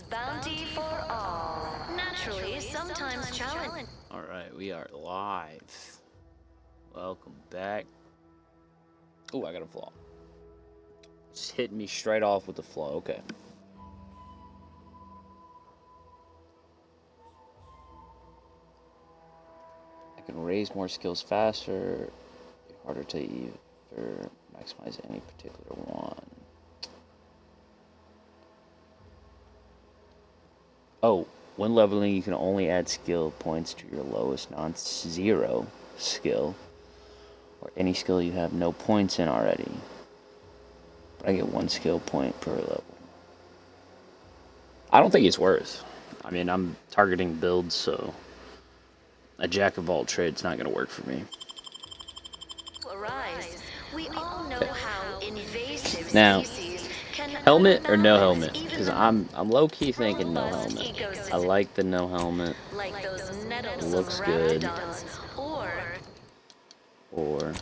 Bounty for all. Naturally, sometimes challenge. All right, we are live. Welcome back. Oh, I got a flaw. Just hitting me straight off with the flaw. Okay. I can raise more skills faster. Harder to either maximize any particular one. Oh, when leveling, you can only add skill points to your lowest non-zero skill, or any skill you have no points in already. But I get 1 skill point per level. I don't think it's worth. I mean, I'm targeting builds, so a jack of all trades not going to work for me. Arise. We all know how invasive Now, species can helmet or no unacknowledge helmet? even Because the I'm low-key thinking no robust helmet. I ecosystem, like the no helmet. like those nettlesome Looks good. raptidons, Or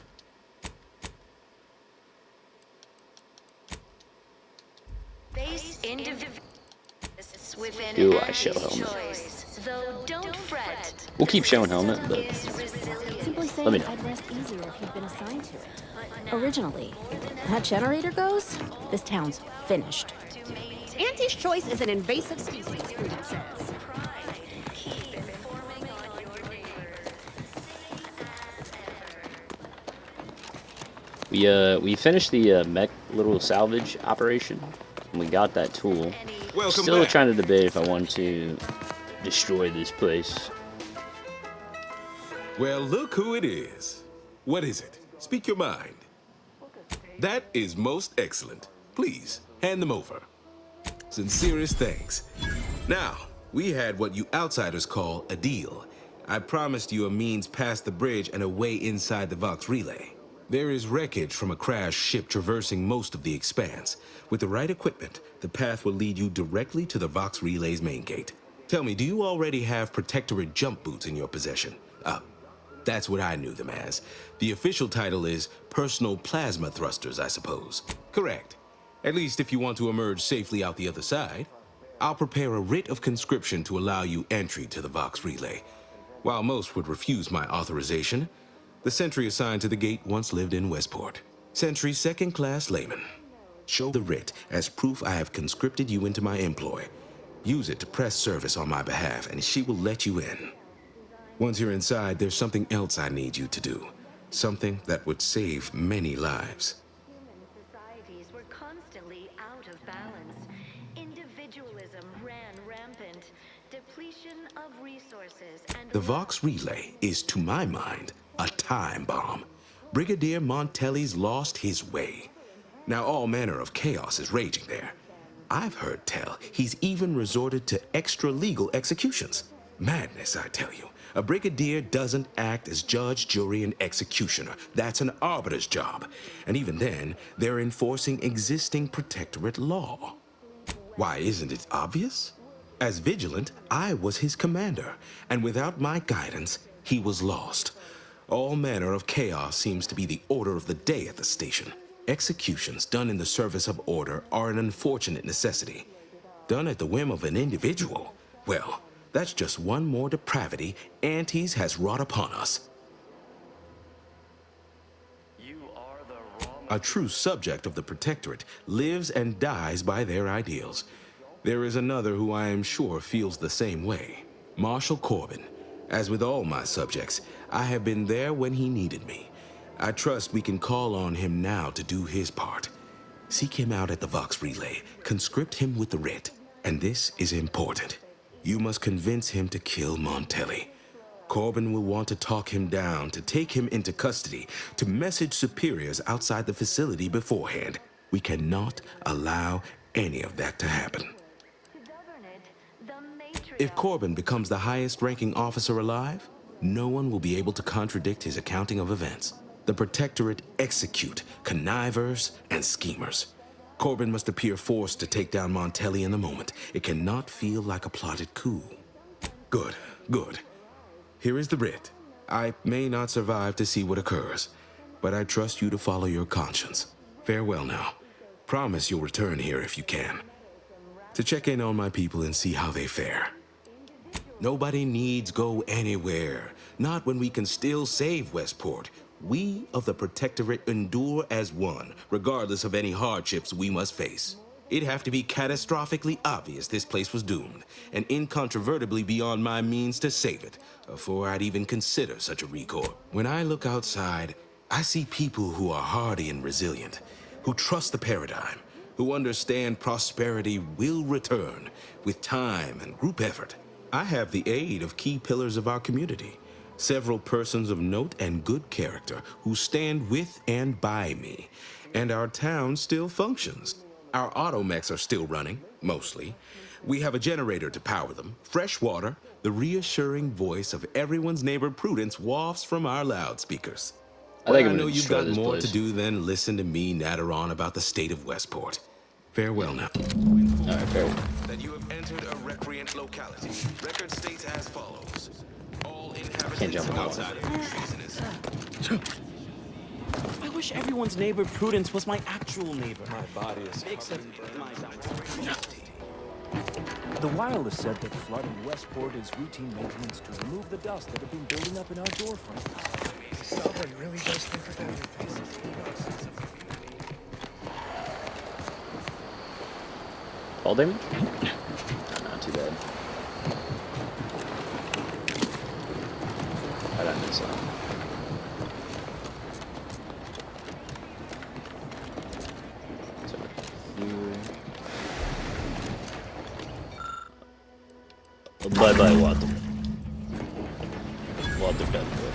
base individuals within do I show Andy's helmet? choice. Though don't fret. We'll keep showing helmet, but Simply let me saying know. I'd rest easier if you'd been assigned to it. Originally, that generator goes, this town's finished. Auntie's choice is an invasive species, Freedom says. We finished the mech little salvage operation, and we got that tool. Welcome Still back. trying to debate if I want to destroy this place. Well, look who it is. What is it? Speak your mind. That is most excellent. Please, hand them over. Sincerest thanks. Now, we had what you outsiders call a deal. I promised you a means past the bridge and a way inside the Vox relay. There is wreckage from a crashed ship traversing most of the expanse. With the right equipment, the path will lead you directly to the Vox relay's main gate. Tell me, do you already have Protectorate jump boots in your possession? That's what I knew them as. The official title is Personal Plasma Thrusters, I suppose. Correct. At least if you want to emerge safely out the other side. I'll prepare a writ of conscription to allow you entry to the Vox relay. While most would refuse my authorization, the sentry assigned to the gate once lived in Westport. Sentry second-class layman. Show the writ as proof I have conscripted you into my employ. Use it to press service on my behalf, and she will let you in. Once you're inside, there's something else I need you to do. Something that would save many lives. Human societies were constantly out of balance. Individualism ran rampant. Depletion of resources and The Vox relay is, to my mind, a time bomb. Brigadier Montelli's lost his way. Now all manner of chaos is raging there. I've heard tell he's even resorted to extra-legal executions. Madness, I tell you. A brigadier doesn't act as judge, jury, and executioner. That's an arbiter's job. And even then, they're enforcing existing protectorate law. Why, isn't it obvious? As vigilant, I was his commander, and without my guidance, he was lost. All manner of chaos seems to be the order of the day at the station. Executions done in the service of order are an unfortunate necessity. Done at the whim of an individual, well, that's just one more depravity Antes has wrought upon us. A true subject of the Protectorate lives and dies by their ideals. There is another who I am sure feels the same way. Marshal Corbin. As with all my subjects, I have been there when he needed me. I trust we can call on him now to do his part. Seek him out at the Vox relay, conscript him with the writ, and this is important. You must convince him to kill Montelli. Corbin will want to talk him down, to take him into custody, to message superiors outside the facility beforehand. We cannot allow any of that to happen. to govern it, the matriarch. If Corbin becomes the highest-ranking officer alive, no one will be able to contradict his accounting of events. The Protectorate execute connivers and schemers. Corbin must appear forced to take down Montelli in the moment. It cannot feel like a plotted coup. Good, good. Here is the writ. I may not survive to see what occurs, but I trust you to follow your conscience. Farewell now. Promise you'll return here if you can. to check in on my people and see how they fare. Nobody needs go anywhere, not when we can still save Westport. We of the Protectorate endure as one, regardless of any hardships we must face. It'd have to be catastrophically obvious this place was doomed, and incontrovertibly beyond my means to save it, before I'd even consider such a recourse. When I look outside, I see people who are hardy and resilient, who trust the paradigm, who understand prosperity will return with time and group effort. I have the aid of key pillars of our community, several persons of note and good character who stand with and by me, and our town still functions. Our automechs are still running, mostly. We have a generator to power them, fresh water, the reassuring voice of everyone's neighbor Prudence wafts from our loudspeakers. I know you've got more to do than listen to me natter on about the state of Westport. Farewell now. All right, farewell. That you have entered a recreant locality. Record states as follows. All Can't jump inhabitants on outside of treasonous. I wish everyone's neighbor Prudence was my actual neighbor. My body is Except my The wireless said that flooding Westport is routine maintenance to remove the dust that had been building up in our door frames. Sovereign really does think of everything. Fall damage? No, not too bad. I don't think so. Bye-bye, water. Water temple.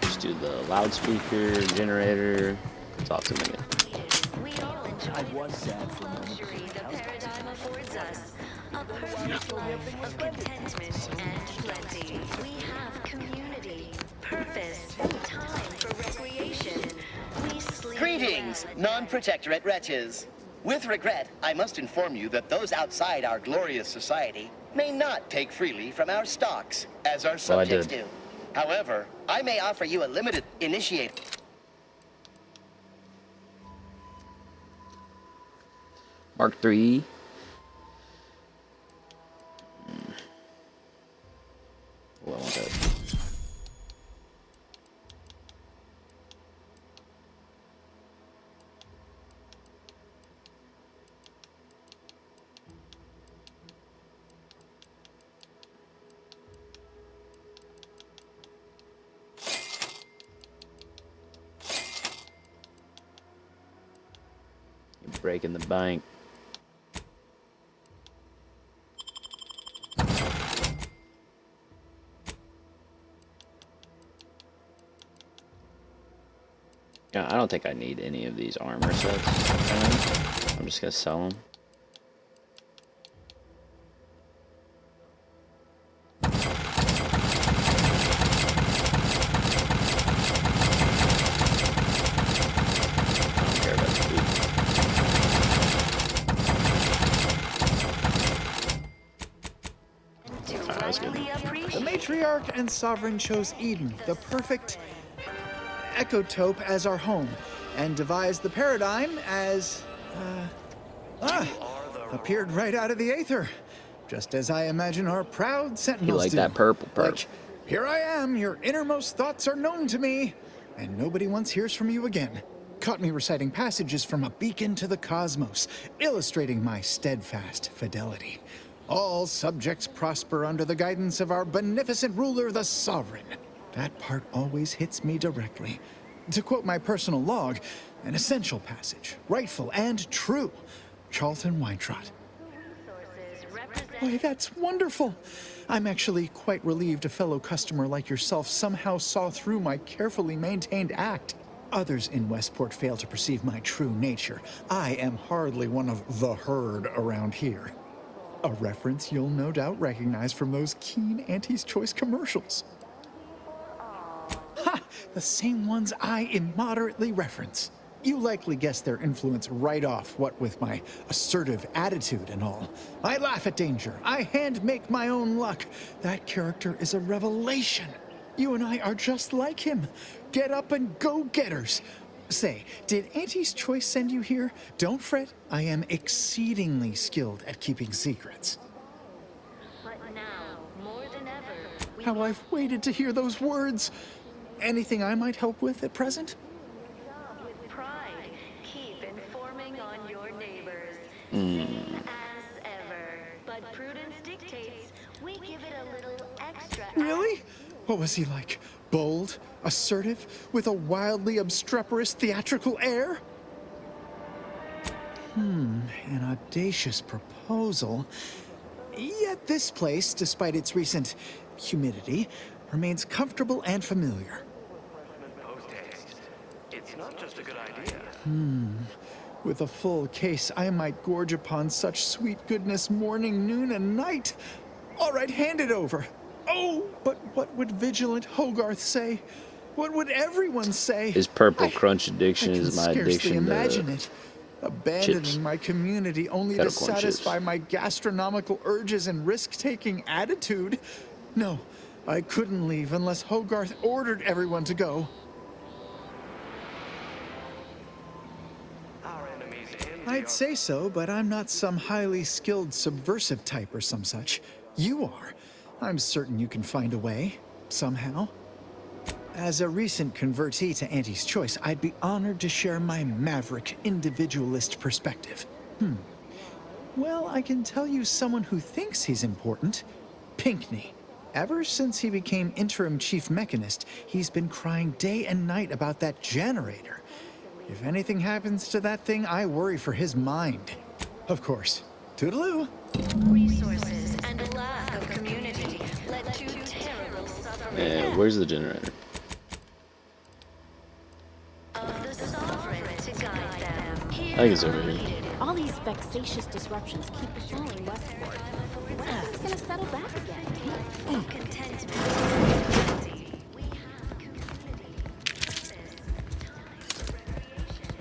Just do the loudspeaker, generator, talk to me again. We all enjoy the luxury the paradigm affords us. A perfect life of contentment and plenty. We have community, purpose, time for recreation. We sleep. Greetings, non-protectorate wretches. With regret, I must inform you that those outside our glorious society may not take freely from our stocks, as our subjects do. However, I may offer you a limited initiate. Mark III. Well, I want that. You're breaking the bank. Yeah, I don't think I need any of these armor sets. I'm just gonna sell them. I don't care about the food. Alright, that's good. The matriarch and sovereign chose Eden, the perfect ecotope, as our home, and devised the paradigm as appeared right out of the aether, just as I imagine our proud sentinels You like do. that purple? Like, here I am, your innermost thoughts are known to me, and nobody once hears from you again. Caught me reciting passages from a beacon to the cosmos, illustrating my steadfast fidelity. All subjects prosper under the guidance of our beneficent ruler, the sovereign. That part always hits me directly. To quote my personal log, an essential passage, rightful and true. Charlton Weintrot. Why, that's wonderful. I'm actually quite relieved a fellow customer like yourself somehow saw through my carefully maintained act. Others in Westport fail to perceive my true nature. I am hardly one of the herd around here. A reference you'll no doubt recognize from those keen Auntie's Choice commercials. Ha! The same ones I immoderately reference. You likely guessed their influence right off, what with my assertive attitude and all. I laugh at danger. I hand make my own luck. That character is a revelation. You and I are just like him. Get up and go-getters. Say, did Auntie's Choice send you here? Don't fret. I am exceedingly skilled at keeping secrets. But now, more than ever, How I've waited to hear those words. Anything I might help with at present? with pride, keep informing on your neighbors. As ever. But prudence dictates we give it a little extra. Really? What was he like? Bold? Assertive? With a wildly obstreperous theatrical air? An audacious proposal. Yet this place, despite its recent humidity, remains comfortable and familiar. Post-haste. It's not just a good idea. With a full case, I might gorge upon such sweet goodness morning, noon, and night. All right, hand it over. Oh, but what would vigilant Hogarth say? What would everyone say? His purple crunch addiction I can is my scarcely addiction imagine to it. Abandoning chips. my community only to Kettle corn chips. satisfy my gastronomical urges and risk-taking attitude. No, I couldn't leave unless Hogarth ordered everyone to go. Our enemies envy I'd say so, but I'm not some highly skilled subversive type or some such. You are. I'm certain you can find a way, somehow. As a recent convertee to Auntie's Choice, I'd be honored to share my maverick, individualist perspective. Well, I can tell you someone who thinks he's important. Pinckney. Ever since he became interim chief mechanist, he's been crying day and night about that generator. If anything happens to that thing, I worry for his mind. Of course. Toodaloo. Resources and a lack of community led to terrible suffering Where's the generator? of the sovereign to guide them. I think it's over here. All these vexatious disruptions keep befalling Westport. When is this gonna settle back again? Contentment. We have community. Purpose. Time for recreation.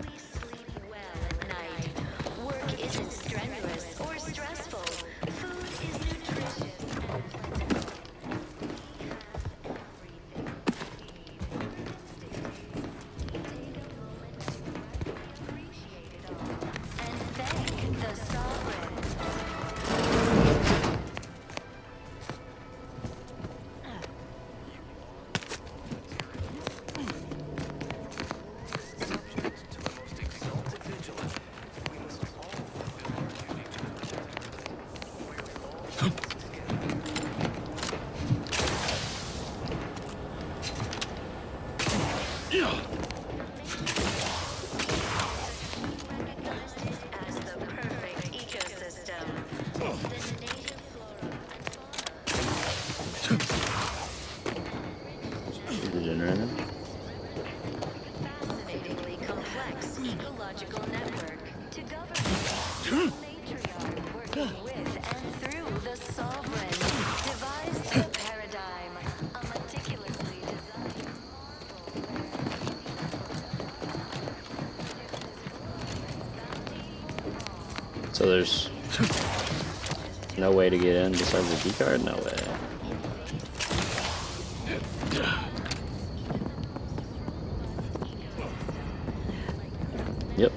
We sleep well at night. Work isn't strenuous or stressful. Food is nutritious and plentiful. We have everything we need. Take a moment to appreciate it all and thank the sovereign. Recognized it as the perfect ecosystem. The native flora The generator? fascinatingly complex ecological network to govern matriarch working with and through the sovereign devised the paradigm, a meticulously designed So there's no way to get in besides the key card? No way. Yep.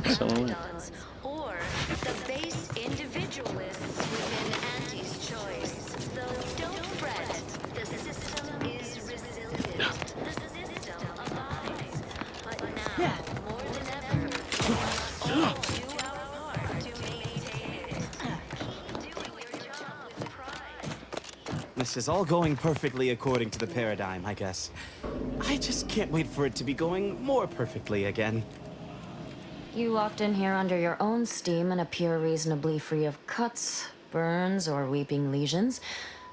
Someone went. dons, or the base individualists within Auntie's Choice. Though don't fret, the system is resilient. The system abides. But now, more than ever, we must all do our part to maintain it. Keep doing your job with pride. This is all going perfectly according to the paradigm, I guess. I just can't wait for it to be going more perfectly again. You walked in here under your own steam and appear reasonably free of cuts, burns, or weeping lesions.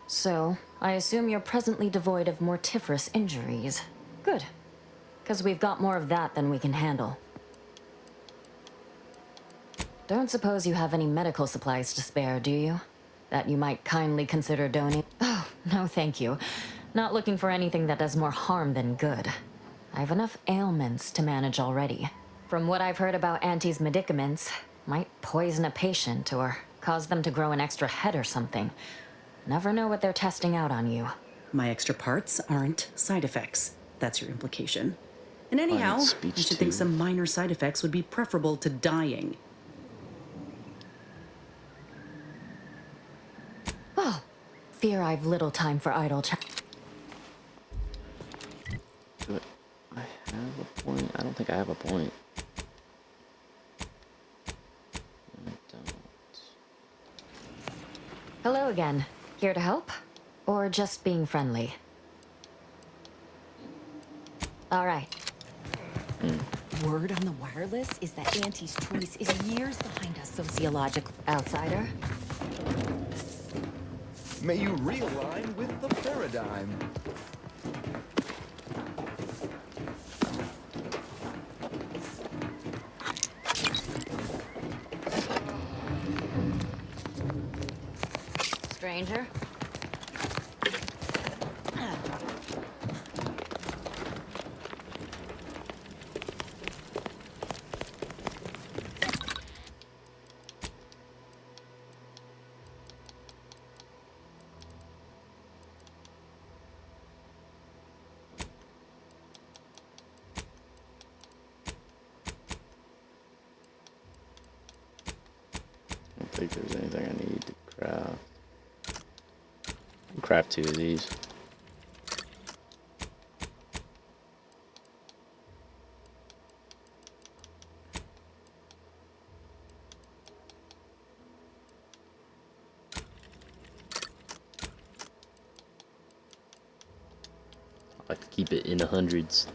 So, I assume you're presently devoid of mortiferous injuries. Good. Because we've got more of that than we can handle. Don't suppose you have any medical supplies to spare, do you? That you might kindly consider donating? Oh, no thank you. Not looking for anything that does more harm than good. I have enough ailments to manage already. From what I've heard about Auntie's medicaments, might poison a patient or cause them to grow an extra head or something. Never know what they're testing out on you. My extra parts aren't side effects. That's your implication. And anyhow, I should think some minor side effects would be preferable to dying. Well, fear I've little time for idle chat. Do I have a point? I don't think I have a point. I don't. Hello again. Here to help? Or just being friendly? All right. Word on the wireless is that Auntie's choice is years behind us sociological. Outsider? May you realign with the paradigm. Stranger? I don't think there's anything I need to craft. I'll craft 2 of these. I like to keep it in the hundreds.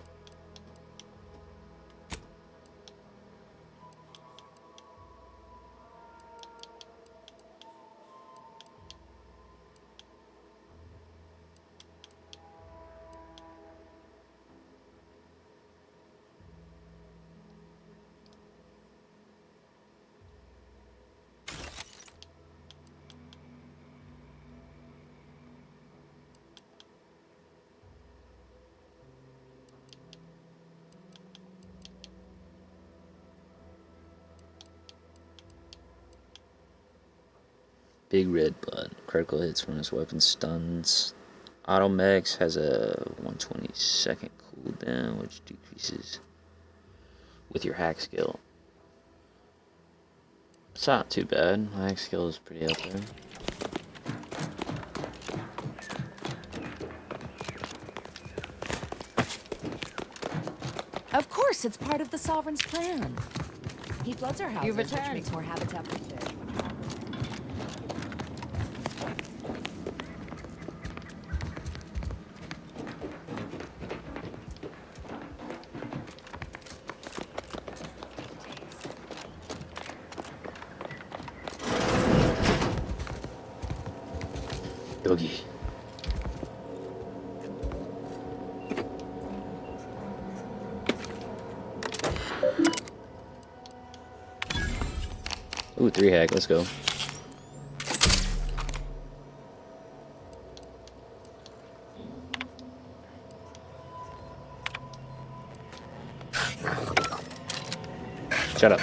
Big red button. Critical hits from his weapon stuns. Automex has a 120-second cooldown, which decreases with your hack skill. It's not too bad. My hack skill is pretty up there. Of course, it's part of the Sovereign's plan. He floods our houses, You've which returned. makes more habitat for fish. Yogi. Ooh, 3 hack, let's go. Shut up.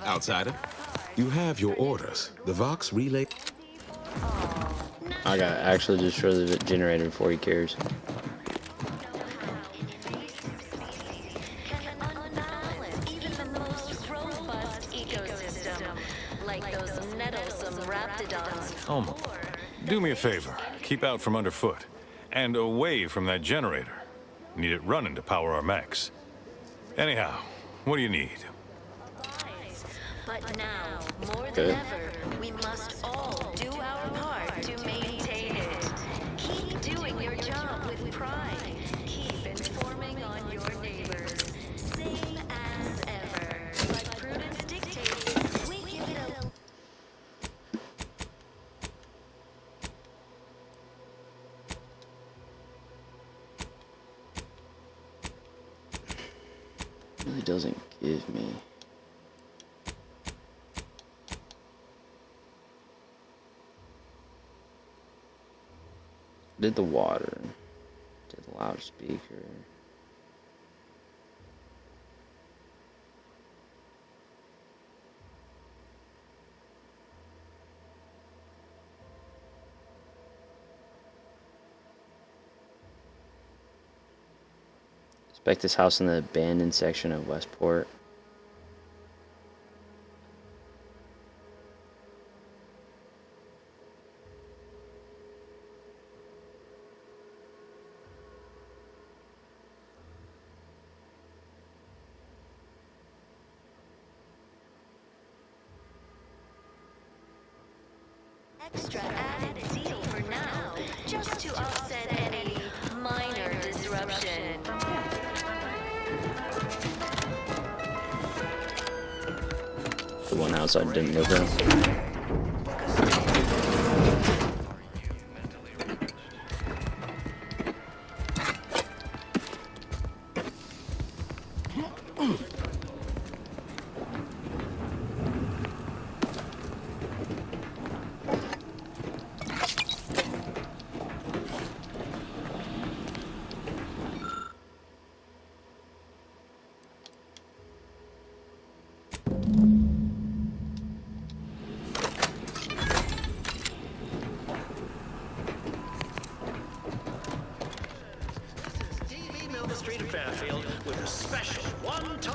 Outsider, you have your orders. The Vox relay. I gotta actually destroy the generator before he cares. Even the most robust ecosystem, like those nettlesome raptidons. Alma, do me a favor. Keep out from underfoot. And away from that generator. Need it running to power our mechs. Anyhow, what do you need? But now, more than ever, we must all do our part to maintain it. Keep doing your job with pride. Keep informing on your neighbors. doesn't give me. Did the water. Did the loudspeaker. Inspect this house in the abandoned section of Westport. Extra added seal for now, just to offset any minor disruption. The one outside didn't move in.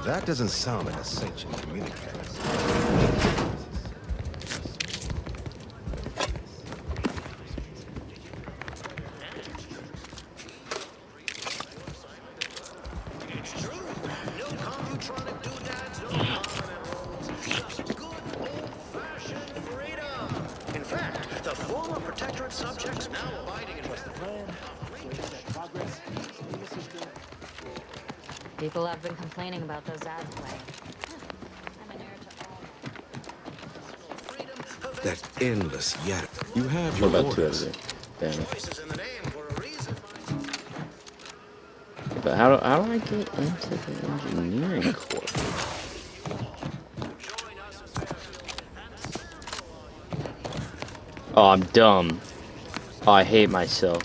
That doesn't sound like a sentient communicator. In fact, the former protectorate subjects now abiding in Westport. People have been complaining about those ads playing. That endless yatter. You have What your about two orders. of them? Damn. But how do I get into the engineering corps? Oh, I'm dumb. Oh, I hate myself.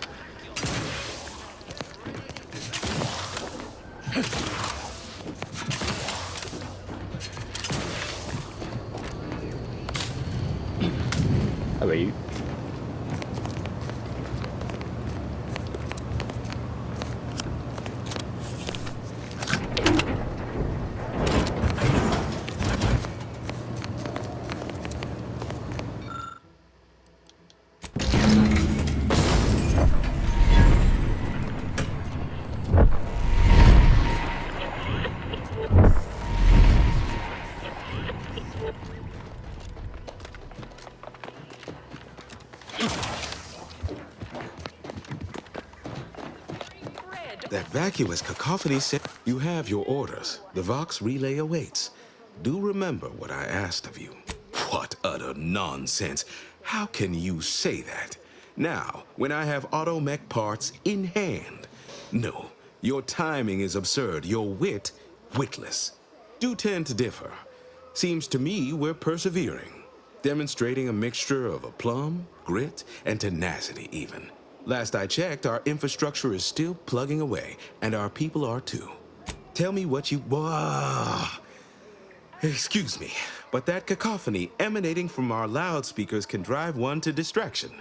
How about you? That vacuous cacophony said, you have your orders. The Vox relay awaits. Do remember what I asked of you. What utter nonsense. How can you say that? Now, when I have automech parts in hand. No, your timing is absurd. Your wit, witless. Do tend to differ. Seems to me we're persevering. Demonstrating a mixture of aplomb, grit, and tenacity even. Last I checked, our infrastructure is still plugging away, and our people are too. Tell me what you... Excuse me, but that cacophony emanating from our loudspeakers can drive one to distraction.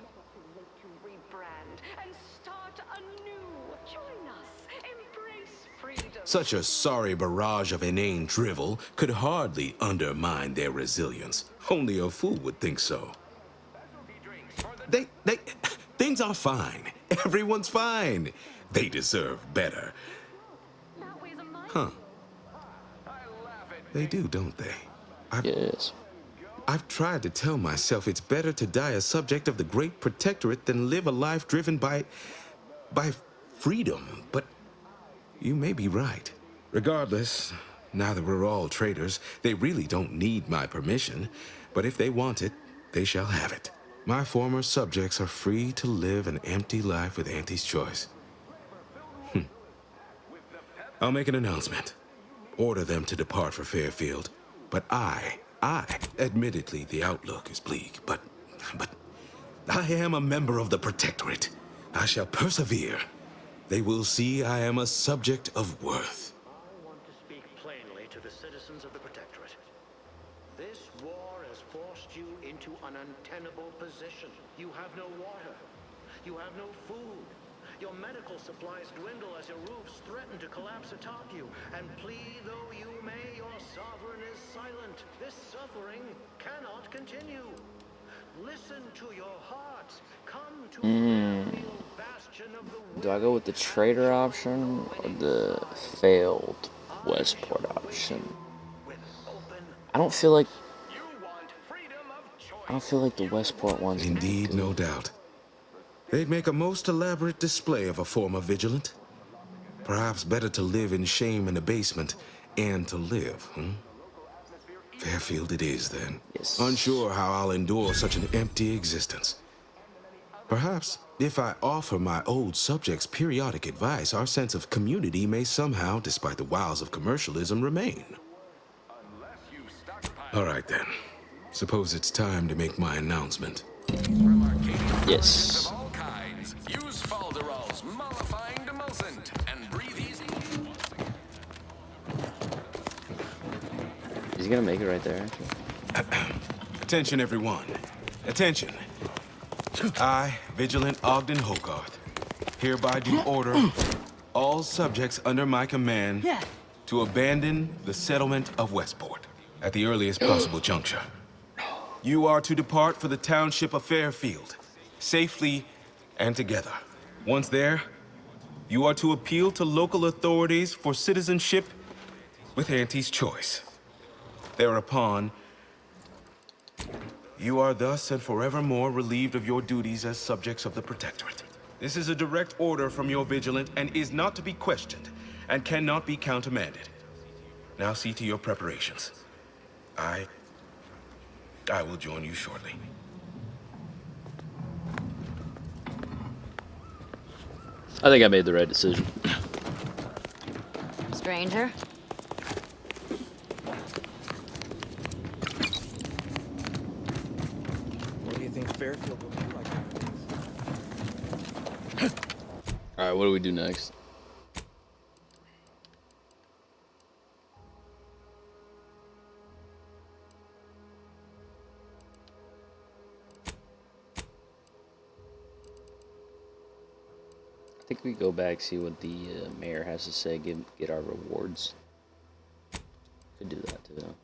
Such a sorry barrage of inane drivel could hardly undermine their resilience. Only a fool would think so. Things are fine. Everyone's fine. They deserve better. Huh. They do, don't they? Yes. I've tried to tell myself it's better to die a subject of the Great Protectorate than live a life driven by freedom, but you may be right. Regardless, now that we're all traitors, they really don't need my permission, but if they want it, they shall have it. My former subjects are free to live an empty life with Auntie's choice. I'll make an announcement. order them to depart for Fairfield, but admittedly, the outlook is bleak, but I am a member of the Protectorate. I shall persevere. They will see I am a subject of worth. I want to speak plainly to the citizens of the Protectorate. This war has forced you into an untenable position. You have no water. You have no food. Your medical supplies dwindle as your roofs threaten to collapse atop you. And plead though you may, your sovereign is silent. This suffering cannot continue. Listen to your hearts. Come to the bastion of the... Do I go with the trader option or the failed Westport option? I don't feel like the Westport one's indeed, no doubt. They'd make a most elaborate display of a former vigilant. Perhaps better to live in shame in a basement and to live, Fairfield it is, then. Yes. Unsure how I'll endure such an empty existence. Perhaps, if I offer my old subjects periodic advice, our sense of community may somehow, despite the wiles of commercialism, remain. All right, then. Suppose it's time to make my announcement. Yes. Use Falderall's mollifying demulcent and breathe easy. He's gonna make it right there, actually. Attention, everyone. Attention. I, Vigilant Ogden Hogarth, hereby do order all subjects under my command to abandon the settlement of Westport at the earliest possible juncture. You are to depart for the township of Fairfield, safely and together. Once there, you are to appeal to local authorities for citizenship with Auntie's choice. Thereupon, you are thus and forevermore relieved of your duties as subjects of the Protectorate. This is a direct order from your Vigilant and is not to be questioned and cannot be countermanded. Now see to your preparations. I will join you shortly. I think I made the right decision. Stranger? What do you think Fairfield will be like? Alright, what do we do next? I think we go back, see what the mayor has to say, get our rewards. Could do that too.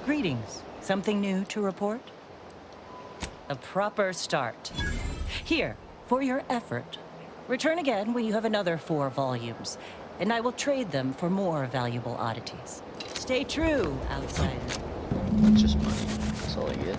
Greetings. Something new to report? A proper start. Here, for your effort. Return again when you have another 4 volumes, and I will trade them for more valuable oddities. Stay true, outsider. That's just money. That's all I get.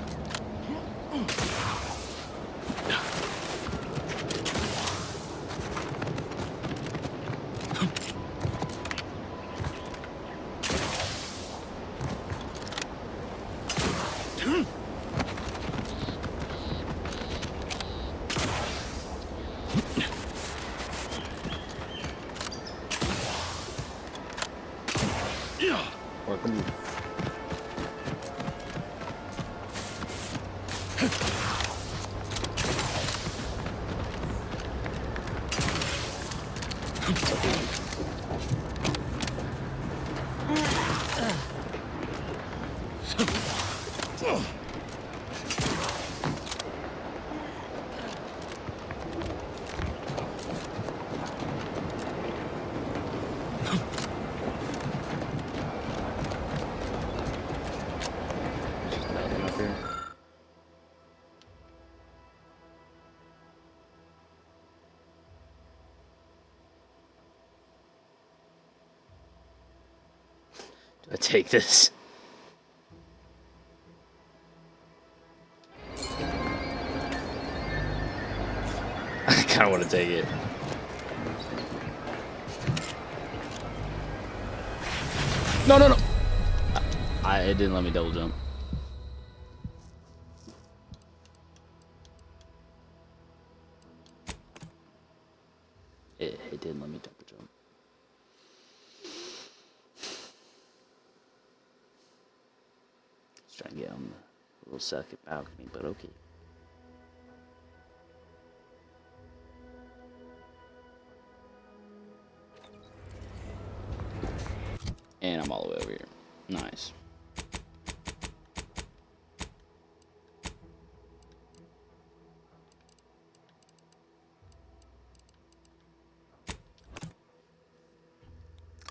motherfucker. Do I take this? I kind of want to take it. No, no, no. It didn't let me double jump. It didn't let me double jump. Let's try and get on the little second balcony, but okay. And I'm all the way over here. Nice.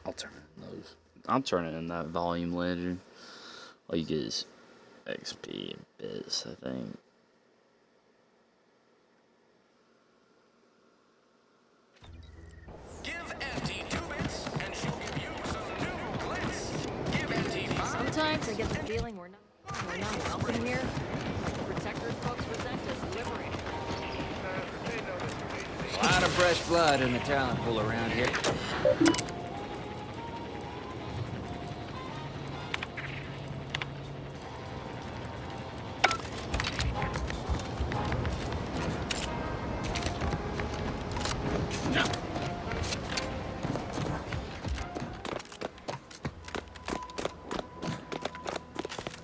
I'll turn in those. I'm turning in that volume ledger. All you get is XP and bits, I think. Give Auntie 2 bits, and she'll give you some new glitz. Give Auntie 5. Sometimes I get the feeling we're not welcome here. Like the Protectors folks resent us liberating. A lot of fresh blood in the talent pool around here.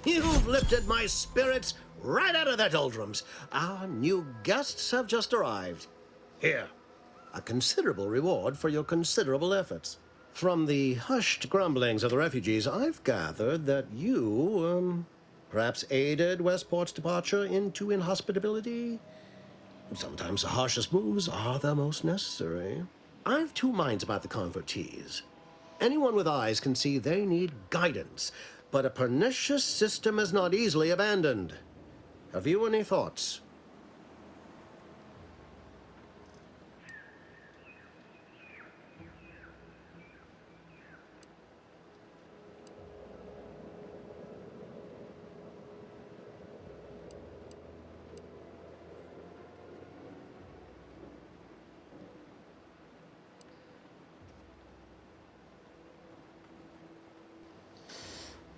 You've lifted my spirits right out of their doldrums. Our new guests have just arrived. Here, a considerable reward for your considerable efforts. From the hushed grumblings of the refugees, I've gathered that you, perhaps aided Westport's departure into inhospitability. Sometimes the harshest moves are the most necessary. I've 2 minds about the convertees. Anyone with eyes can see they need guidance, but a pernicious system is not easily abandoned. Have you any thoughts?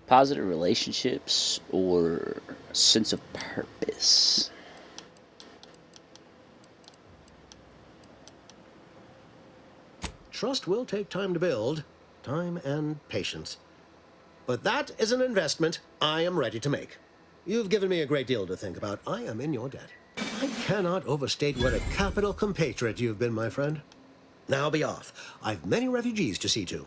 Positive relationships or a sense of purpose? Trust will take time to build, time and patience. But that is an investment I am ready to make. You've given me a great deal to think about. I am in your debt. I cannot overstate what a capital compatriot you've been, my friend. Now be off. I've many refugees to see to.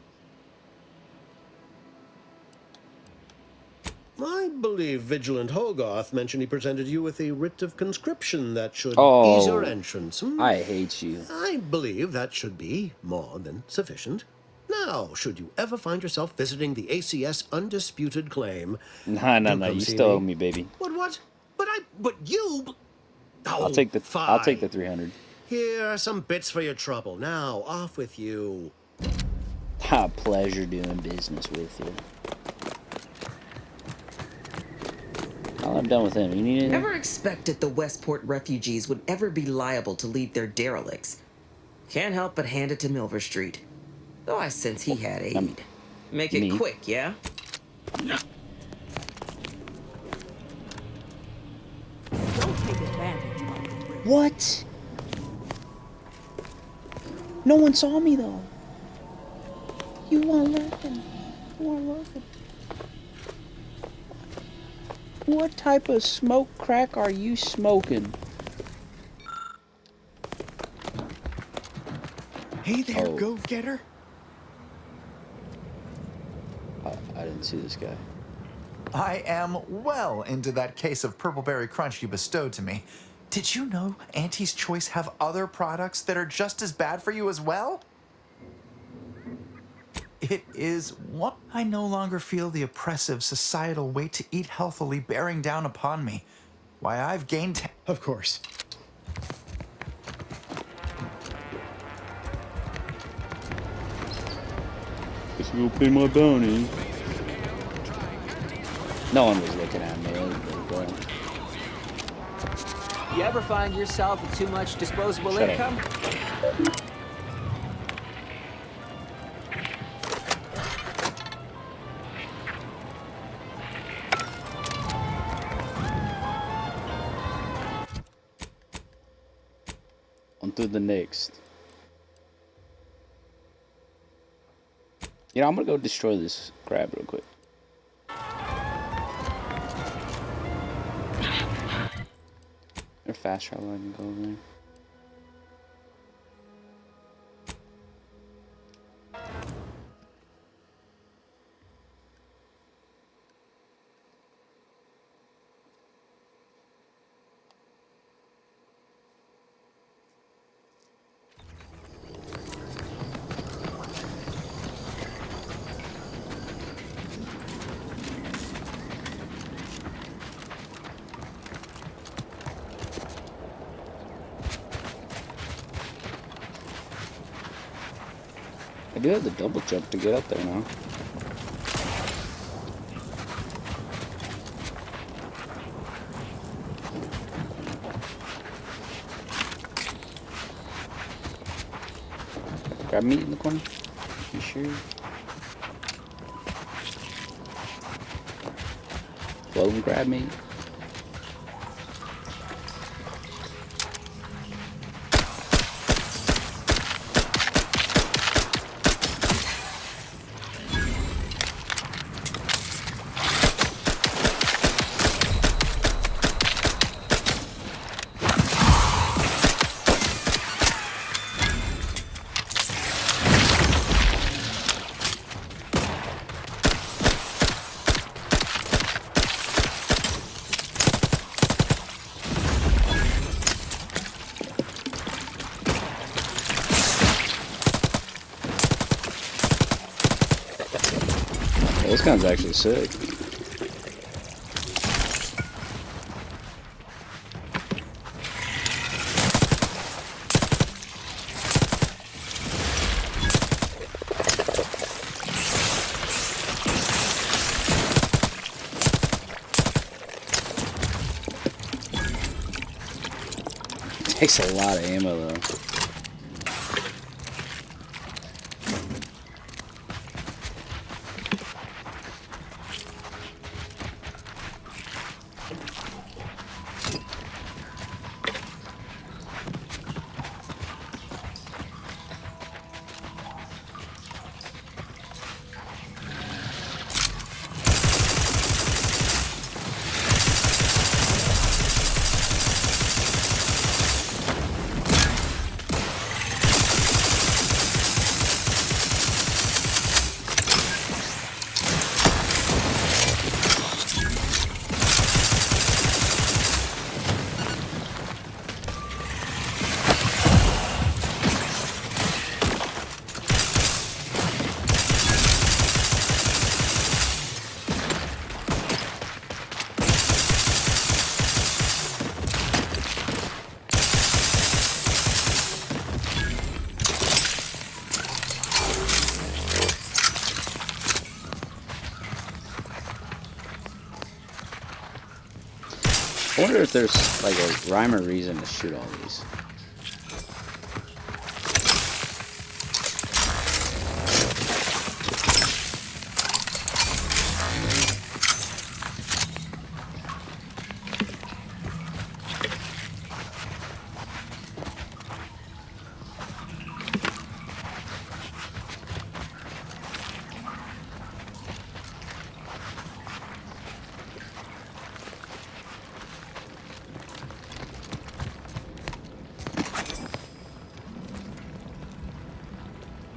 I believe Vigilant Hogarth mentioned he presented you with a writ of conscription that should ease your entrance. I hate you. I believe that should be more than sufficient. Now, should you ever find yourself visiting the ACS undisputed claim... No, you still owe me, baby. What? But you... Oh, I'll take the fine. 300. Here are some bits for your trouble. Now, off with you. Pleasure doing business with you. Oh, I'm done with him. You need anything? Never expected the Westport refugees would ever be liable to leave their derelicts. Can't help but hand it to Milver Street. Though I sense he had aid. Make it quick, yeah? Don't take advantage of the risk. What? No one saw me though. You weren't looking. What type of smoke crack are you smoking? Hey there, go-getter. I didn't see this guy. I am well into that case of Purpleberry Crunch you bestowed to me. Did you know Auntie's Choice have other products that are just as bad for you as well? It is what I no longer feel the oppressive societal weight to eat healthily bearing down upon me. Why, I've gained... Of course. Guess we'll pay my bounty. No one was looking at me. You ever find yourself with too much disposable income? On to the next. You know, I'm gonna go destroy this crab real quick. There's fast travel, I can go over there. I do have the double jump to get up there now. Grab meat in the corner. You sure? Float and grab meat. This gun's actually sick. Takes a lot of ammo though. I wonder if there's like a rhyme or reason to shoot all these.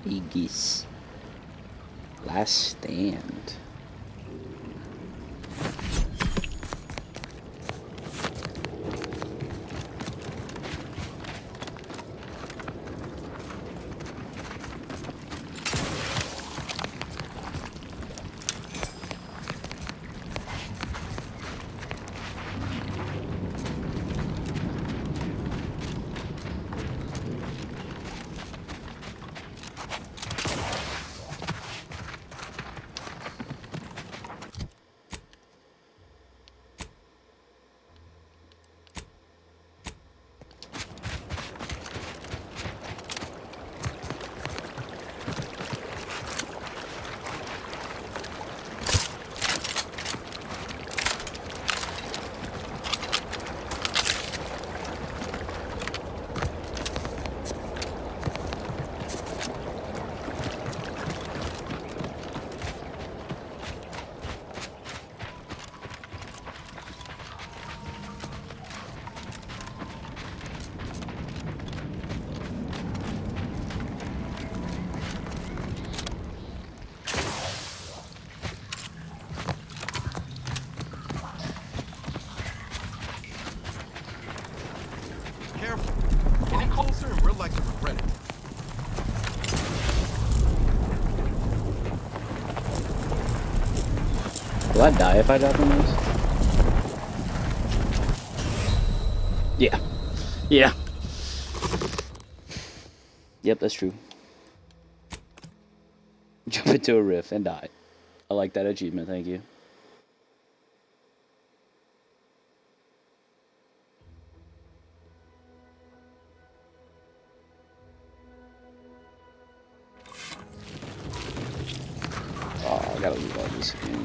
Iggy's Last Stand. closer and we're likely to regret it. Will I die if I drop on this? Yeah. Yeah. Yep, that's true. Jump into a rift and die. I like that achievement, thank you. Oh, I gotta leave all this again.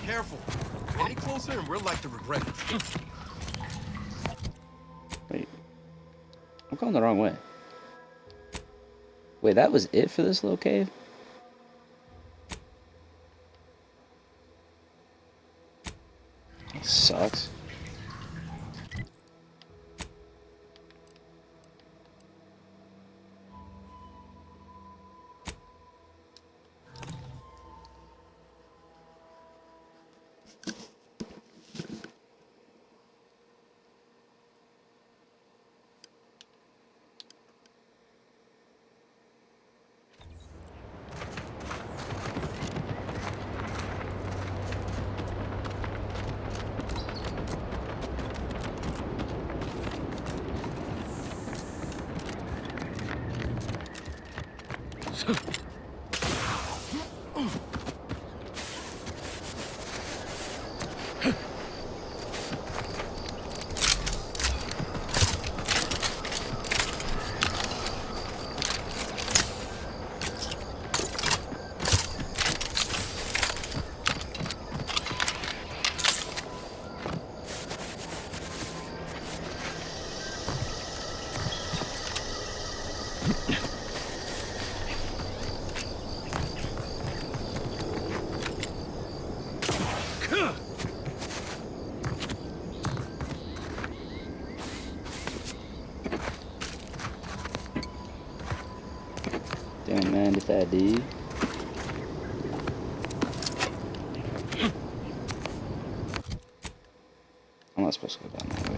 Careful. Any closer and we're like to regret it. Wait. I'm going the wrong way. Wait, that was it for this little cave? That sucks. Don't mind if I do. I'm not supposed to go down that way.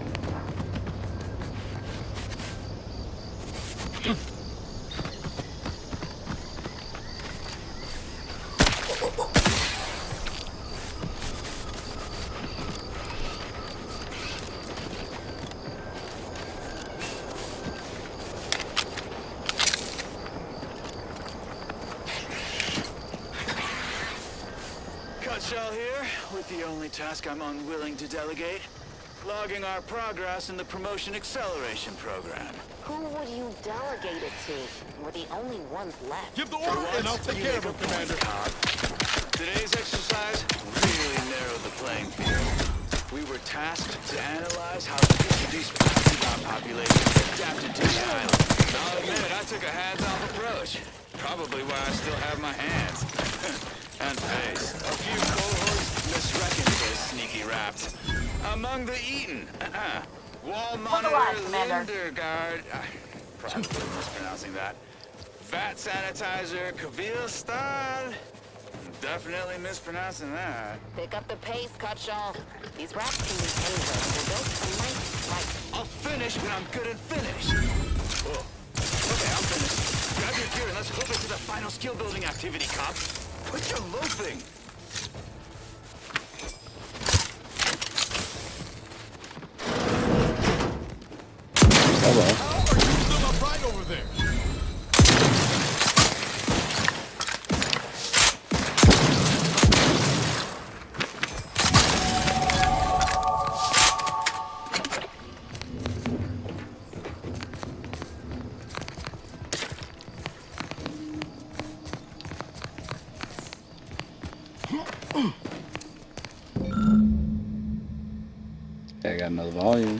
Shell here, with the only task I'm unwilling to delegate. Logging our progress in the Promotion Acceleration Program. Who would you delegate it to? We're the only ones left. Give the order and I'll take care of him, Commander. Today's exercise really narrowed the playing field. We were tasked to analyze how the introduced Pokemon population adapted to the island. I'll admit, I took a hands-off approach. Probably why I still have my hands. And face. A few cohorts misreckoned those sneaky rats. Among the Eaton. Wall Monitor Lindergaard. Probably mispronouncing that. Vat Sanitizer Kavil Stahl. Definitely mispronouncing that. Pick up the pace, Cutshaw. These rats can be anywhere. They're built for nice fight. I'll finish when I'm good and finished. Oh. Okay, I'm finished. Grab your gear and let's hook it to the final skill building activity, cop. Quit your loafing. Hello. How are you still upright over there? I got another volume.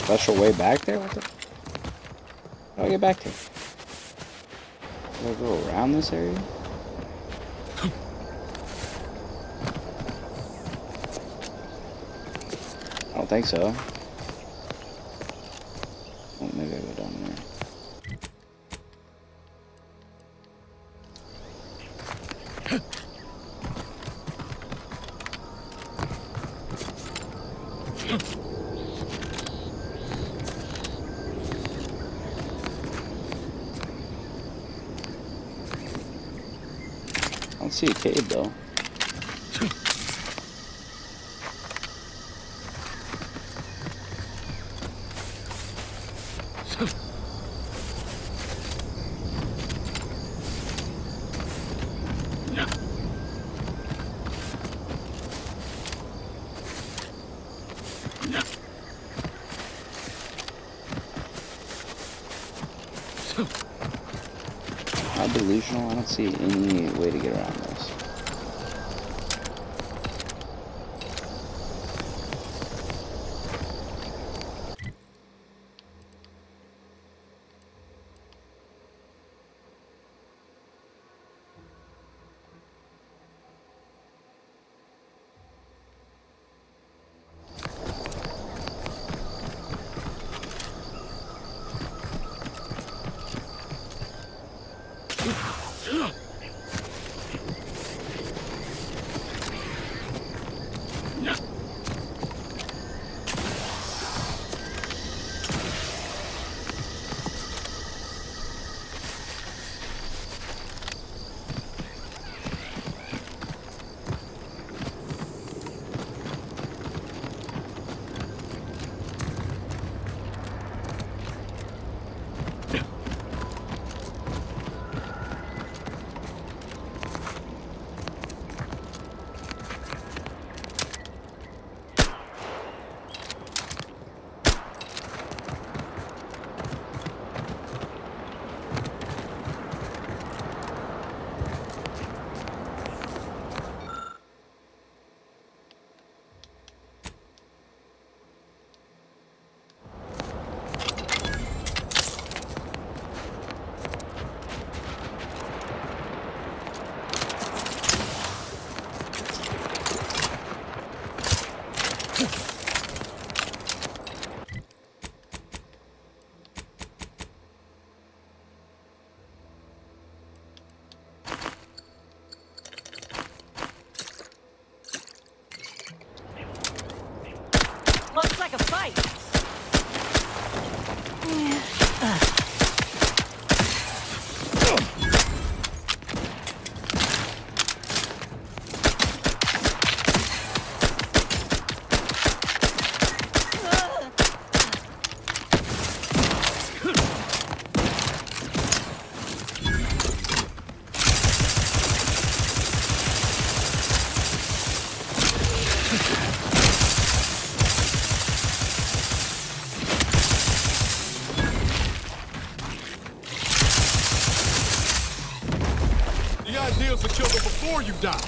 special way back there? What the? How do I get back there? Do I go around this area? I don't think so. Oh, maybe I go down there. I don't see a cave though. How delusional? I don't see any way to get around this. Looks like a fight. The idea is to kill them before you die.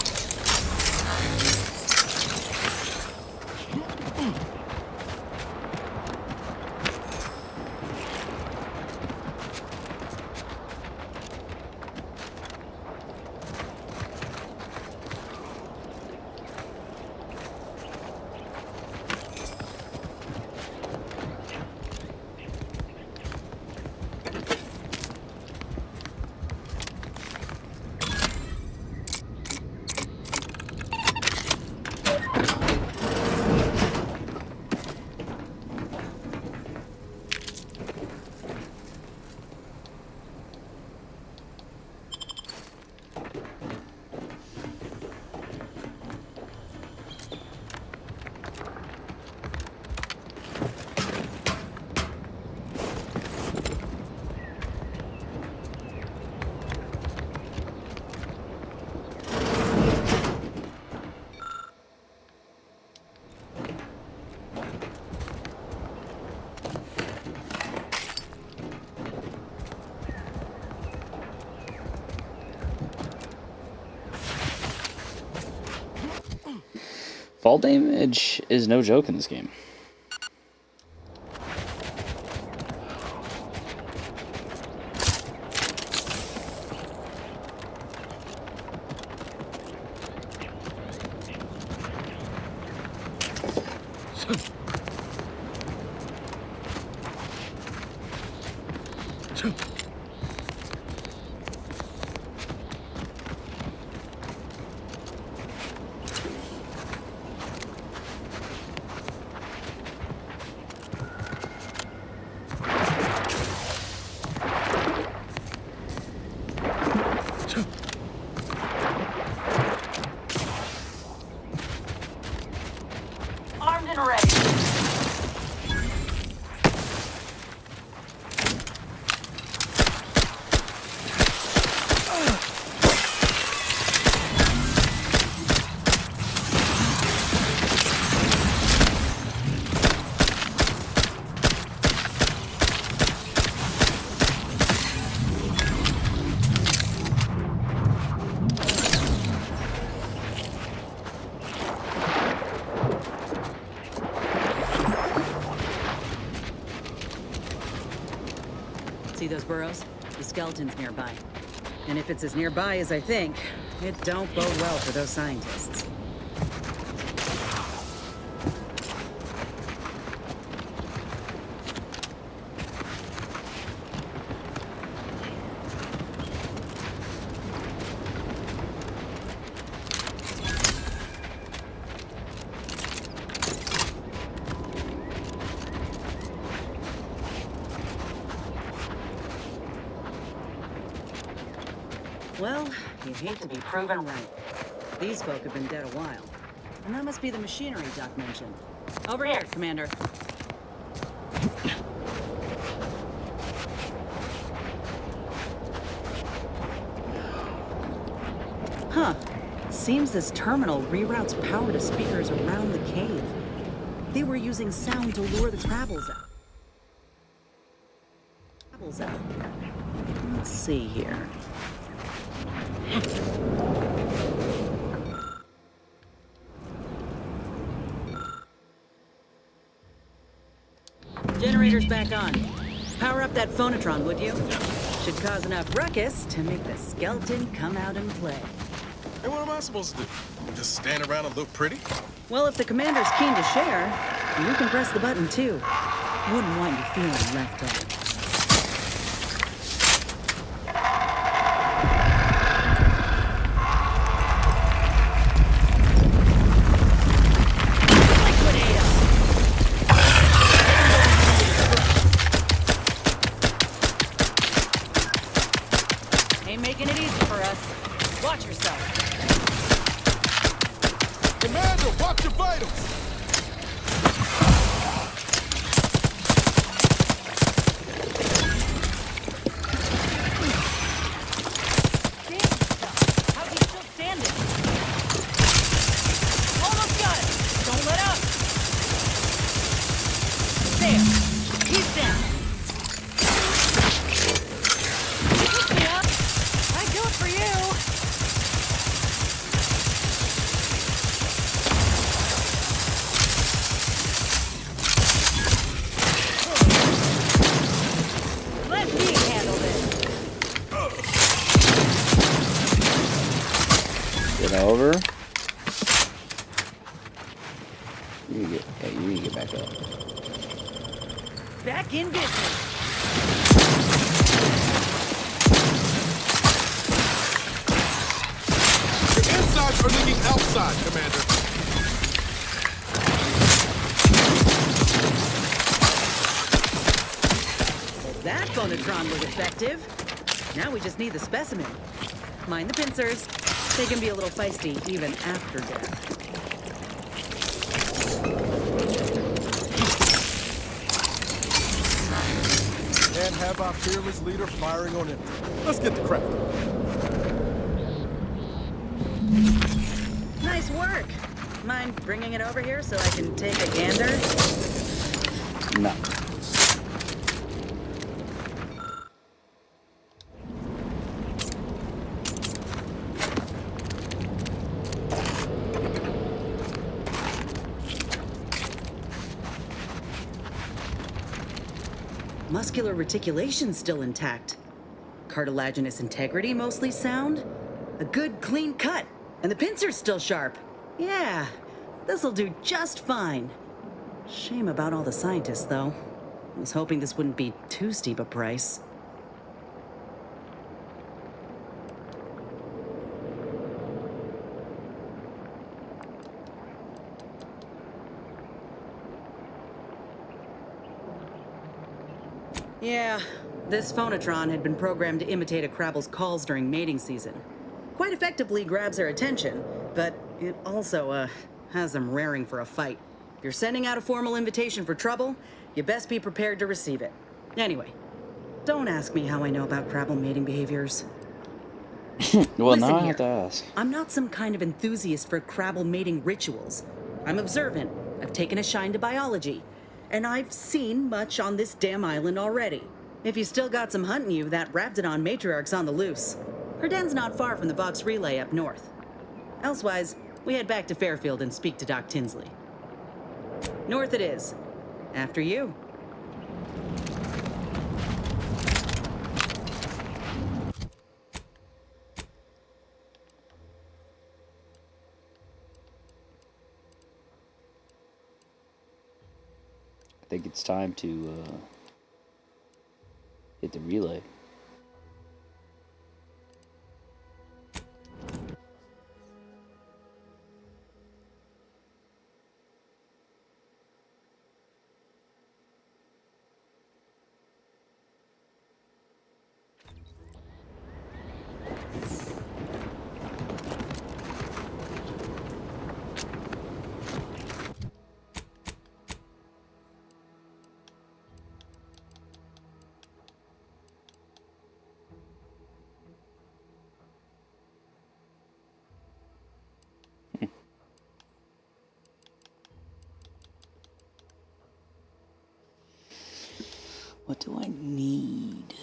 Fall damage is no joke in this game. burrows. The skeleton's nearby. And if it's as nearby as I think, it don't bode well for those scientists. Well, you hate to be proven right. These folk have been dead a while. And that must be the machinery Doc mentioned. Over here, Commander. Huh. Seems this terminal reroutes power to speakers around the cave. They were using sound to lure the Krabbles out. Let's see here. Generator's back on. Power up that phonotron, would you? Should cause enough ruckus to make the skeleton come out and play. Hey, what am I supposed to do? Just stand around and look pretty? Well, if the commander's keen to share, you can press the button too. Wouldn't want you feeling left out. Ain't making it easy for us. Watch yourself. Commander, watch your vitals! How's he still standing? Almost got it. Don't let up. There. He's down. Pick me up. I'd do it for you. Let me handle this. Get over. You get back up. Back in business. Your insides are leaking outside, Commander. That phonotron was effective. Now we just need the specimen. Mind the pincers. They can be a little feisty even after death. And have our fearless leader firing on empty. Let's get the crack. Nice work. Mind bringing it over here so I can take a gander? No. Muscular reticulation's still intact. Cartilaginous integrity mostly sound. A good clean cut. And the pincer's still sharp. Yeah, this'll do just fine. Shame about all the scientists, though. I was hoping this wouldn't be too steep a price. Yeah, this phonotron had been programmed to imitate a Krabble's calls during mating season. Quite effectively grabs their attention, but it also, has them raring for a fight. If you're sending out a formal invitation for trouble, you best be prepared to receive it. Anyway, don't ask me how I know about Krabble mating behaviors. Well, Listen now I here. have to ask. I'm not some kind of enthusiast for Krabble mating rituals. I'm observant. I've taken a shine to biology. And I've seen much on this damn island already. If you still got some hunting you, that Raptidon matriarch's on the loose. Her den's not far from the Vox Relay up north. Elsewise, we head back to Fairfield and speak to Doc Tinsley. North it is. After you. think it's time to hit the relay. What do I need?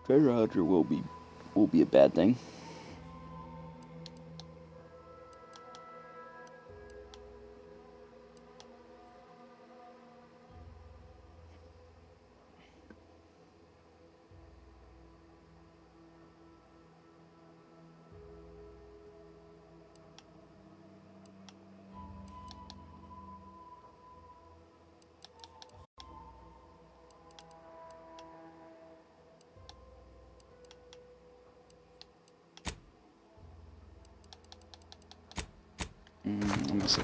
Treasure hunter will be a bad thing. Let me see.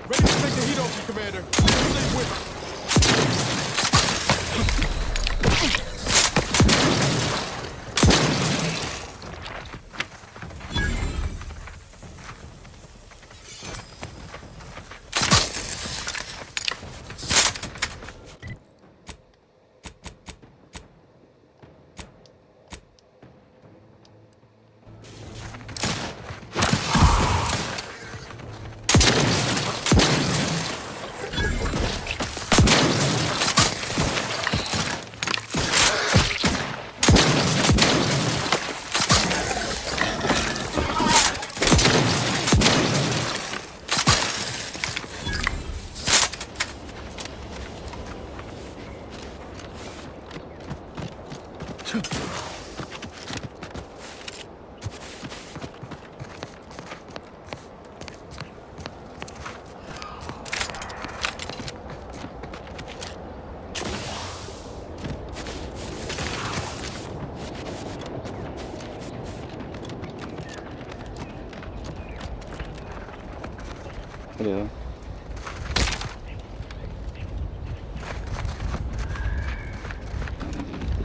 Ready to take the heat off you, Commander. Stay with me. Hello.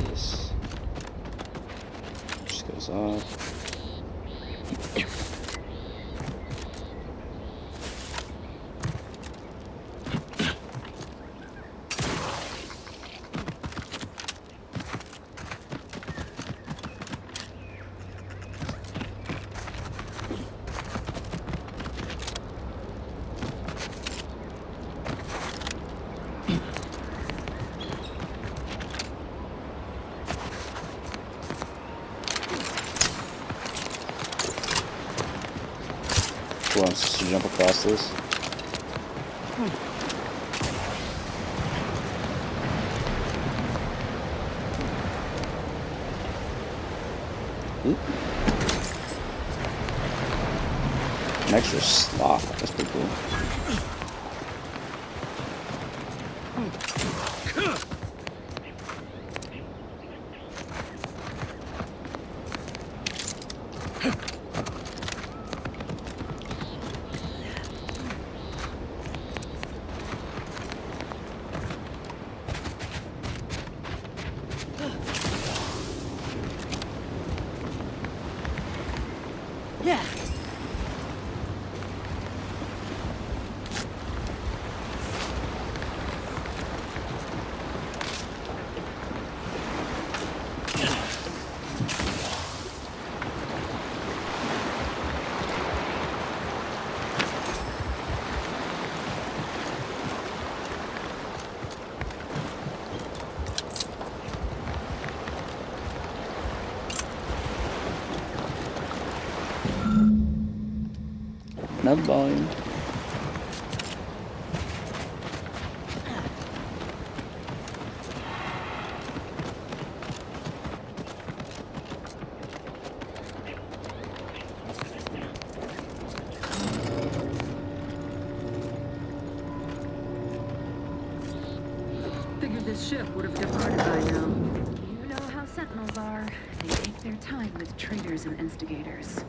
This just goes off. Who wants to jump across this? Ooh. An extra slot. That's pretty cool. Yeah. enough volume. Figured this ship would have departed by now. You know how Sentinels are. They take their time with traitors and instigators.